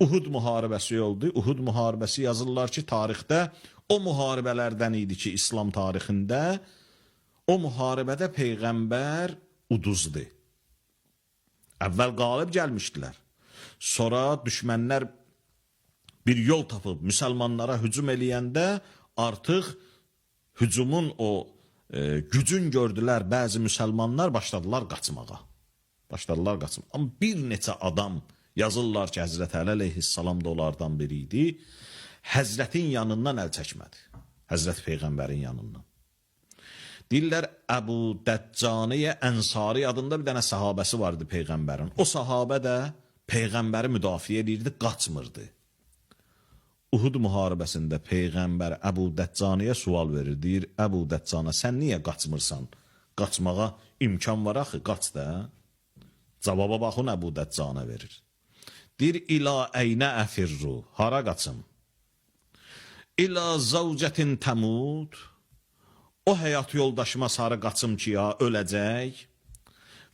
Uhud müharibəsi oldu. Uhud müharibəsi yazırlar ki, tarixdə o müharibələrdən idi ki, İslam tarixində o müharibədə Peyğəmbər uduzdu. Əvvəl qalib gəlmişdilər. Sonra düşmənlər bir yol tapıb müsəlmanlara hücum eləyəndə artıq hücumun o gücün gördülər bəzi müsəlmanlar başladılar qaçmağa. Amma bir neçə adam yazırlar ki, Həzrət Əli əleyhissalam da onlardan biri idi. Həzrətin yanından əl çəkmədi. Həzrət Peyğəmbərin yanından. Deyirlər, Əbu Dəccaniyə Ənsari adında bir dənə sahabəsi vardı Peyğəmbərin. O sahabə də Peyğəmbəri müdafiə edirdi, qaçmırdı. Uhud müharibəsində Peyğəmbər Əbu Dəccaniyə sual verir. Deyir, Əbu Dəccana, sən niyə qaçmırsan? Qaçmağa imkan var axı, qaç da. Cavaba baxın, Əbu Dəccana verir. Deyir, İla əynə əfirru, hara qaçım? İla zavcətin təmud, o həyat yoldaşıma sarı qaçım ki, ya öləcək.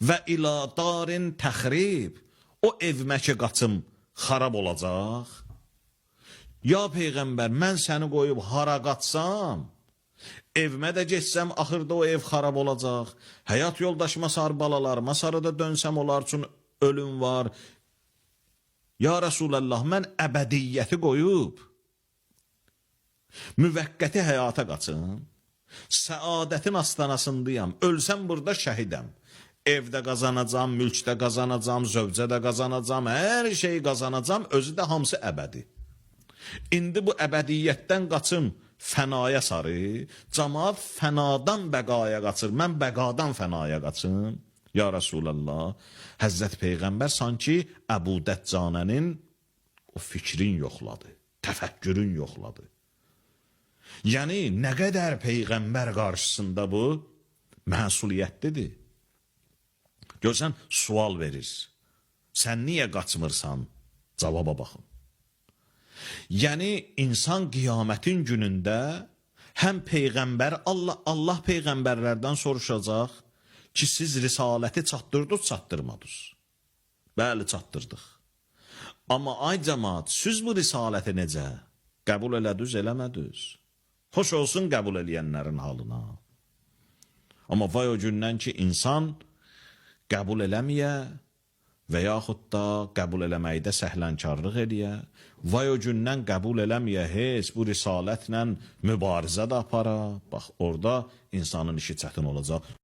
Və ila darin təxrib, o evmə ki qaçım xarab olacaq. Ya Peyğəmbər, mən səni qoyub hara qaçsam, evmə də geçsəm, axırda o ev xarab olacaq. Həyat yoldaşıma sarı balalarıma sarı da dönsəm, onlar üçün ölüm var. Ya Rasulallah, mən əbədiyyəti qoyub, müvəqqəti həyata qaçım, səadətin astanasındayam, ölsəm burada şəhidəm. Evdə qazanacam, mülkdə qazanacam, zövcədə qazanacam, hər şeyi qazanacam, özü də hamısı əbədi. İndi bu əbədiyyətdən qaçım fənaya sarı, cəmaat fənadan bəqaya qaçır, mən bəqadan fənaya qaçım. Ya Rasulallah, Həzrət Peyğəmbər sanki Əbu Dəccanənin o fikrin yoxladı, təfəkkürün yoxladı. Yəni, nə qədər Peyğəmbər qarşısında bu məsuliyyətlidir. Görsən, sual verir. Sən niyə qaçmırsan? Cavaba baxın. Yəni, insan qiyamətin günündə həm Peyğəmbər, Allah Peyğəmbərlərdən soruşacaq ki, siz risaləti çatdırdınız, çatdırmadınız. Bəli, çatdırdıq. Amma ay cəmaat, siz bu risaləti necə? Qəbul elədiniz, eləmədiniz. Xoş olsun qəbul eləyənlərin halına. Amma vay o gündən ki, insan qəbul eləməyə və yaxud da qəbul eləməkdə səhlənkarlıq eləyə, vay o gündən qəbul eləməyə, heç bu risalətlə mübarizə də apara, bax, orada insanın işi çətin olacaq.